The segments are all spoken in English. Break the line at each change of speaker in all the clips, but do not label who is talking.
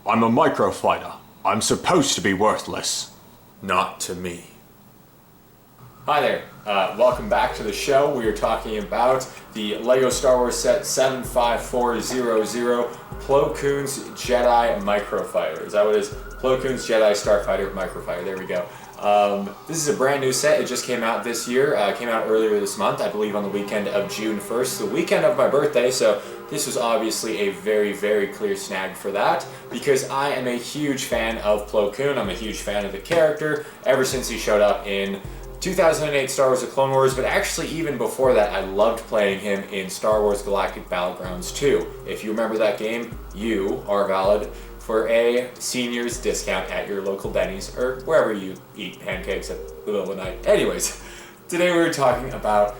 I'm a microfighter. I'm supposed to be worthless. Not to me. Hi there, welcome back to the show. We are talking about the LEGO Star Wars set 75400, Plo Koon's Jedi Microfighter. Is that what it is? Plo Koon's Jedi Starfighter Microfighter, there we go. This is a brand new set. It just came out this year, came out earlier this month, I believe on the weekend of June 1st, the weekend of my birthday, so this was obviously a very, very clear snag for that, because I am a huge fan of Plo Koon. I'm a huge fan of the character, ever since he showed up in 2008 Star Wars The Clone Wars, but actually even before that, I loved playing him in Star Wars Galactic Battlegrounds 2. If you remember that game, you are valid for a senior's discount at your local Denny's or wherever you eat pancakes at the middle of the night. Anyways, today we were talking about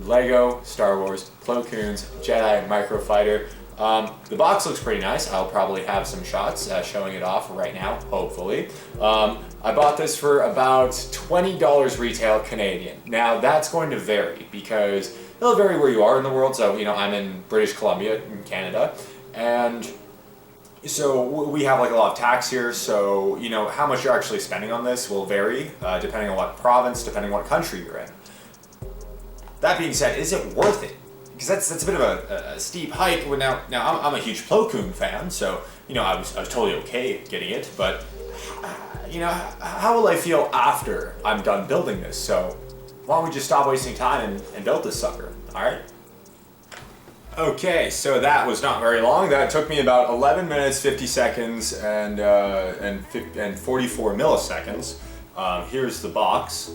LEGO Star Wars Plo Koon's Jedi Microfighter. The box looks pretty nice. I'll probably have some shots showing it off right now, hopefully. I bought this for about $20 retail Canadian. Now that's going to vary because it'll vary where you are in the world. So, you know, I'm in British Columbia in Canada, and so we have like a lot of tax here. So, you know, how much you're actually spending on this will vary depending on what province, depending on what country you're in. That being said, is it worth it? Because that's a bit of a steep hike. Well, now I'm a huge Plo Koon fan, so you know I was totally okay getting it. But you know, how will I feel after I'm done building this? So why don't we just stop wasting time and build this sucker? All right. Okay, so that was not very long. That took me about 11 minutes, 50 seconds, and 44 milliseconds. Here's the box.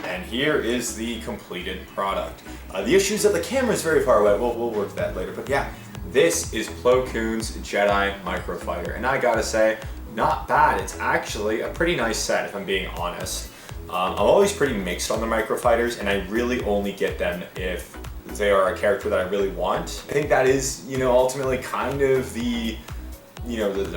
And here is the completed product. The issue is that the camera is very far away. We'll work that later. But yeah, this is Plo Koon's Jedi Microfighter. And I gotta say, not bad. It's actually a pretty nice set, if I'm being honest. I'm always pretty mixed on the Microfighters, and I really only get them if they are a character that I really want. I think that is, you know, ultimately kind of the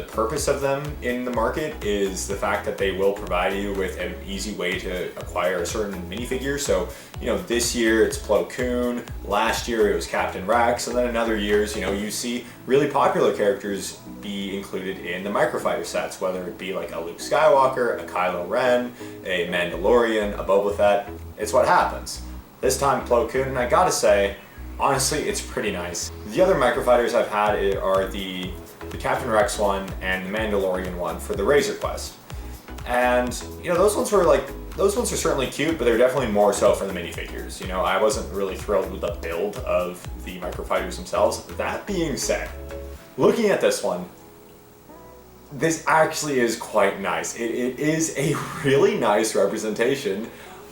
purpose of them in the market is the fact that they will provide you with an easy way to acquire a certain minifigure. So, you know, this year it's Plo Koon, last year it was Captain Rex, and then in other years, you know, you see really popular characters be included in the Microfighter sets, whether it be like a Luke Skywalker, a Kylo Ren, a Mandalorian, a Boba Fett. It's what happens. This time Plo Koon, and I gotta say, honestly, it's pretty nice. The other Microfighters I've had are the Captain Rex one and the Mandalorian one for the Razor Quest. And, you know, those ones are certainly cute, but they're definitely more so for the minifigures. You know, I wasn't really thrilled with the build of the Microfighters themselves. That being said, looking at this one, this actually is quite nice. It is a really nice representation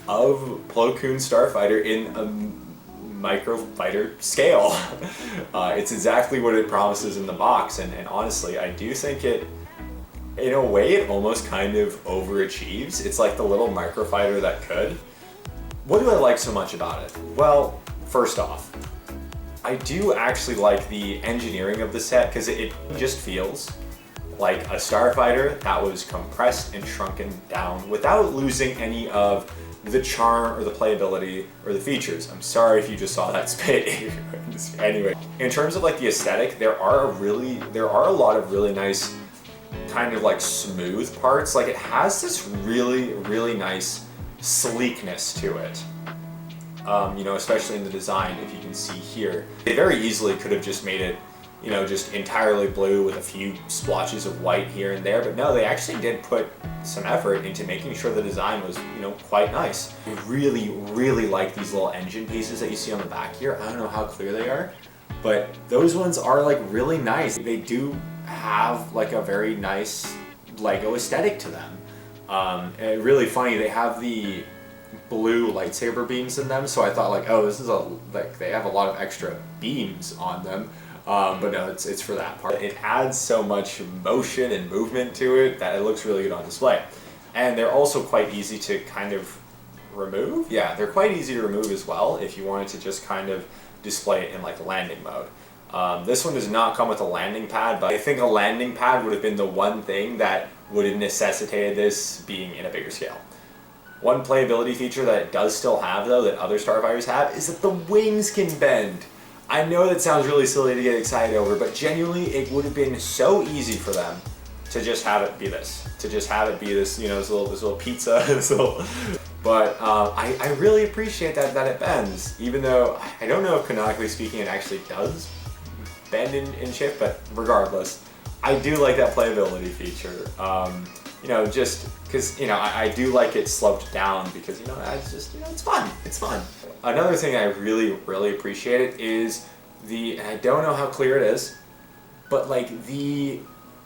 of Plo Koon's Starfighter in a Microfighter scale. It's exactly what it promises in the box, and honestly, I do think it, in a way, it almost kind of overachieves. It's like the little Microfighter that could. What do I like so much about it? Well, first off, I do actually like the engineering of the set because it just feels like a Starfighter that was compressed and shrunken down without losing any of the charm or the playability or the features. I'm sorry if you just saw that spit. Anyway, in terms of like the aesthetic, there are a lot of really nice kind of like smooth parts. Like it has this really, really nice sleekness to it. You know, especially in the design, if you can see here. They very easily could have just made it, you know, just entirely blue with a few splotches of white here and there, but no, they actually did put some effort into making sure the design was, you know, quite nice. I really, really like these little engine pieces that you see on the back here. I don't know how clear they are, but those ones are like really nice. They do have like a very nice LEGO aesthetic to them. And really funny, they have the blue lightsaber beams in them, so I thought like, oh, this is they have a lot of extra beams on them. But no, it's for that part. It adds so much motion and movement to it that it looks really good on display. And they're also quite easy to kind of remove. Yeah, they're quite easy to remove as well if you wanted to just kind of display it in like landing mode. This one does not come with a landing pad, but I think a landing pad would have been the one thing that would have necessitated this being in a bigger scale. One playability feature that it does still have though, that other Starfighters have, is that the wings can bend. I know that sounds really silly to get excited over, but genuinely it would have been so easy for them to just have it be this. To just have it be this, this little pizza, But I really appreciate that it bends, even though I don't know if canonically speaking it actually does bend in shape, but regardless, I do like that playability feature. Just because, I do like it sloped down because, it's just, it's fun. It's fun. Another thing I really, really appreciate it is and I don't know how clear it is, but like the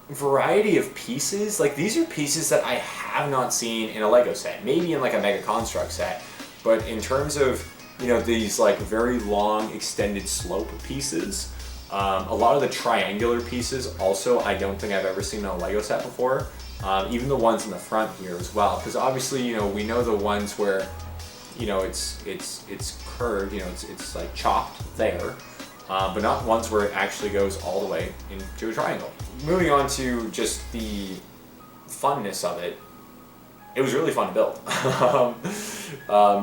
variety of pieces, like these are pieces that I have not seen in a Lego set, maybe in like a Mega Construct set, but in terms of, these like very long extended slope pieces, a lot of the triangular pieces also I don't think I've ever seen in a Lego set before. Even the ones in the front here as well, because obviously, we know the ones where, it's curved, it's like chopped there, but not ones where it actually goes all the way into a triangle. Moving on to just the funness of it, it was really fun to build.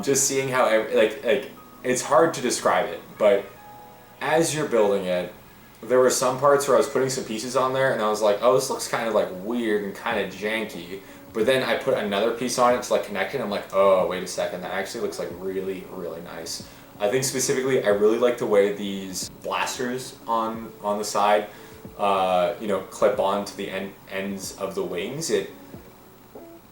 Just seeing how, it's hard to describe it, but as you're building it, there were some parts where I was putting some pieces on there and I was like, oh, this looks kind of like weird and kind of janky. But then I put another piece on it to like connect it and I'm like, oh, wait a second, that actually looks like really, really nice. I think specifically, I really like the way these blasters on the side, clip on to the ends of the wings.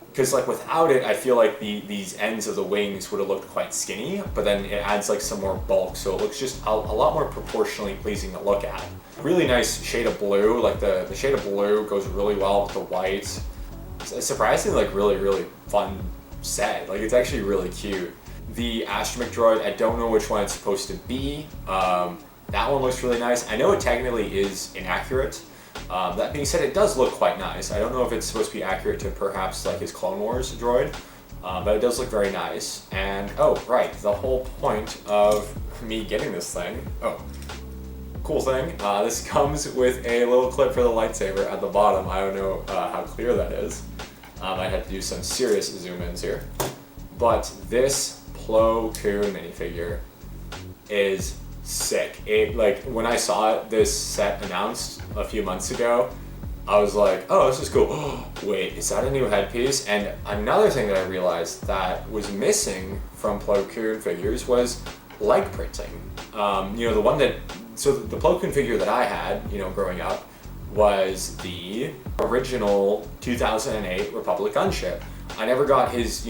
Because like without it, I feel like these ends of the wings would have looked quite skinny, but then it adds like some more bulk, so it looks just a lot more proportionally pleasing to look at. Really nice shade of blue, like the shade of blue goes really well with the white. It's surprisingly like really, really fun set. Like it's actually really cute. The astromech droid, I don't know which one it's supposed to be. That one looks really nice. I know it technically is inaccurate. That being said, it does look quite nice. I don't know if it's supposed to be accurate to perhaps like his Clone Wars droid, but it does look very nice. And oh, right, the whole point of me getting this thing, cool thing, this comes with a little clip for the lightsaber at the bottom. I don't know how clear that is. I had to do some serious zoom-ins here. But this Plo Koon minifigure is sick. It, like, when I saw this set announced a few months ago, I was like, oh, this is cool. Oh, wait, is that a new headpiece? And another thing that I realized that was missing from Plo Koon figures was leg printing. The one that, so the Plo Koon figure that I had, growing up, was the original 2008 Republic gunship. I never got his,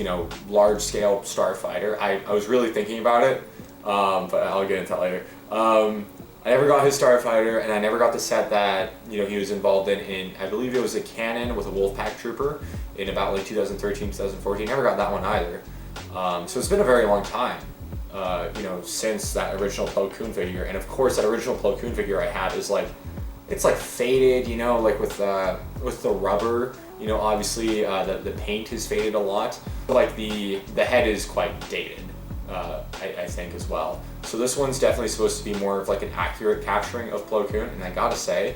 large-scale starfighter. I was really thinking about it, but I'll get into that later. I never got his starfighter, and I never got the set that, he was involved in, I believe it was a cannon with a Wolfpack Trooper in about like 2013, 2014. Never got that one either. So it's been a very long time, since that original Plo Koon figure. And of course, that original Plo Koon figure I have is like, it's like faded, like with the rubber, obviously the paint is faded a lot. But like the head is quite dated, I think as well. So this one's definitely supposed to be more of like an accurate capturing of Plo Koon, and I gotta say,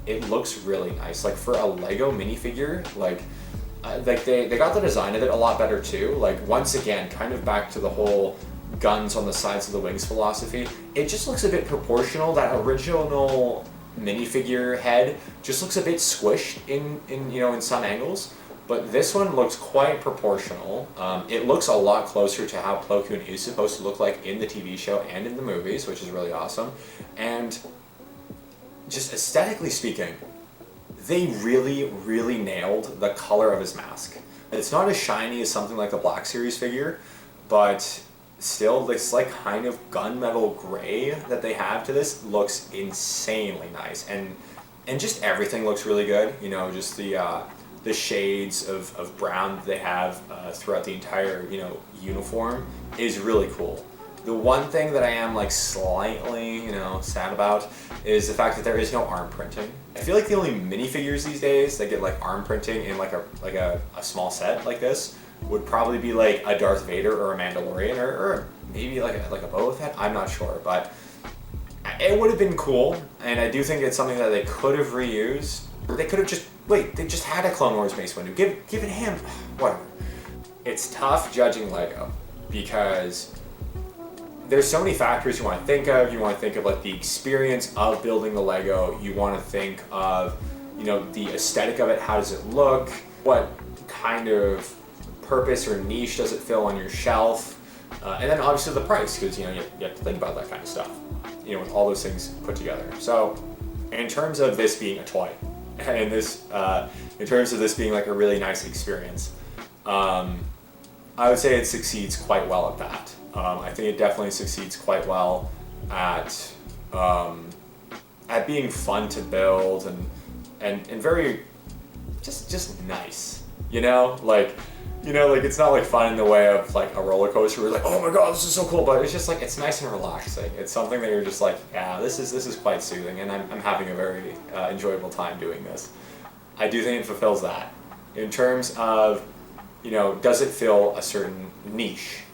it looks really nice. Like for a Lego minifigure, like they got the design of it a lot better too. Like once again, kind of back to the whole guns on the sides of the wings philosophy. It just looks a bit proportional. That original minifigure head just looks a bit squished in some angles, but this one looks quite proportional. It looks a lot closer to how Plo Koon is supposed to look like in the TV show and in the movies, which is really awesome. And just aesthetically speaking, they really, really nailed the color of his mask. It's not as shiny as something like the Black Series figure, but still, this like kind of gunmetal gray that they have to this looks insanely nice, and just everything looks really good. Just the shades of brown that they have throughout the entire uniform is really cool. The one thing that I am like slightly sad about is the fact that there is no arm printing. I feel like the only minifigures these days that get like arm printing in like a small set like this would probably be like a Darth Vader or a Mandalorian or maybe like a Boba Fett. I'm not sure, but it would have been cool, and I do think it's something that they could have reused. They could have they just had a Clone Wars Mace Windu. Give it him, whatever. It's tough judging Lego because there's so many factors you want to think of. You want to think of like the experience of building the Lego. You want to think of, you know, the aesthetic of it. How does it look? What kind of purpose or niche does it fill on your shelf? And then obviously the price, because you know you have to think about that kind of stuff. You know, with all those things put together. So, in terms of this being a toy, and this, in terms of this being like a really nice experience, I would say it succeeds quite well at that. I think it definitely succeeds quite well at being fun to build and very just nice. You know, like it's not like fun in the way of like a roller coaster where you're like, oh my god, this is so cool, but it's just like it's nice and relaxing. It's something that you're just like, yeah, this is quite soothing, and I'm having a very enjoyable time doing this. I do think it fulfills that. In terms of, you know, does it fill a certain niche?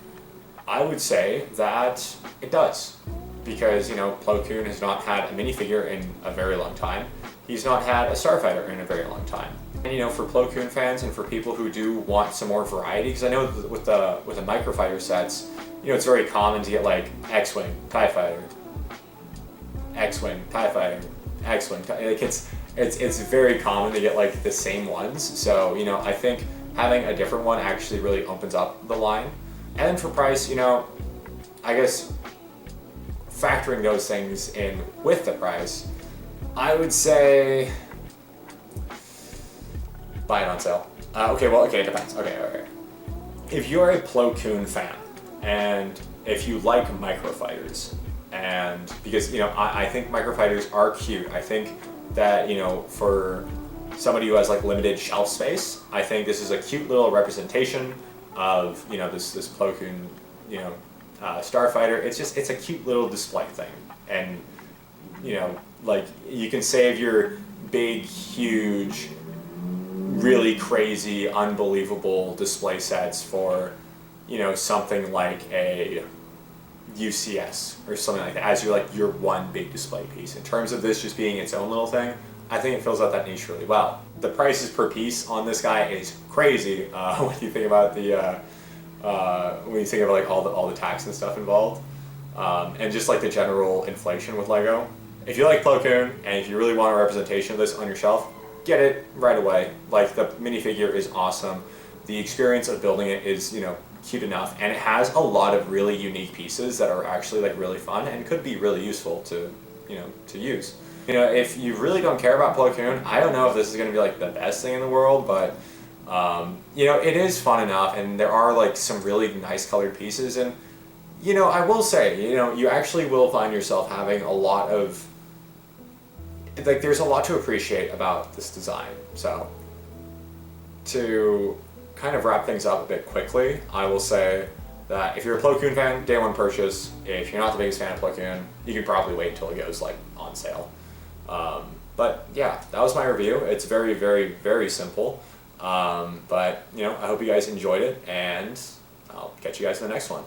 I would say that it does, because, you know, Plo Koon has not had a minifigure in a very long time. He's not had a Starfighter in a very long time. And, you know, for Plo Koon fans and for people who do want some more variety, because I know with the Microfighter sets, you know, it's very common to get like X-Wing, TIE Fighter, X-Wing, TIE Fighter, X-Wing, like it's very common to get like the same ones. So, you know, I think having a different one actually really opens up the line. And then for price, you know, I guess factoring those things in with the price, I would say buy it on sale. Okay, it depends. Okay. If you're a Plo Koon fan, and if you like microfighters, and because, you know, I think microfighters are cute. I think that, you know, for somebody who has like limited shelf space, I think this is a cute little representation of, you know, this Plo Koon, you know, Starfighter. It's a cute little display thing, and, you know, like you can save your big, huge, really crazy, unbelievable display sets for, you know, something like a UCS or something like that as your one big display piece. In terms of this just being its own little thing, I think it fills out that niche really well. The prices per piece on this guy is crazy when you think about like all the tax and stuff involved, and just like the general inflation with Lego. If you like Plo Koon and if you really want a representation of this on your shelf, get it right away. Like, the minifigure is awesome. The experience of building it is, you know, cute enough, and it has a lot of really unique pieces that are actually like really fun and could be really useful to, you know, to use. You know, if you really don't care about Plo Koon, I don't know if this is going to be like the best thing in the world, but you know, it is fun enough, and there are like some really nice colored pieces, and, you know, I will say, you know, you actually will find yourself having a lot of, like, there's a lot to appreciate about this design. So, to kind of wrap things up a bit quickly, I will say that if you're a Plo Koon fan, day one purchase. If you're not the biggest fan of Plo Koon, you can probably wait until it goes like on sale. But yeah, that was my review. It's very, very, very simple. But, you know, I hope you guys enjoyed it, and I'll catch you guys in the next one.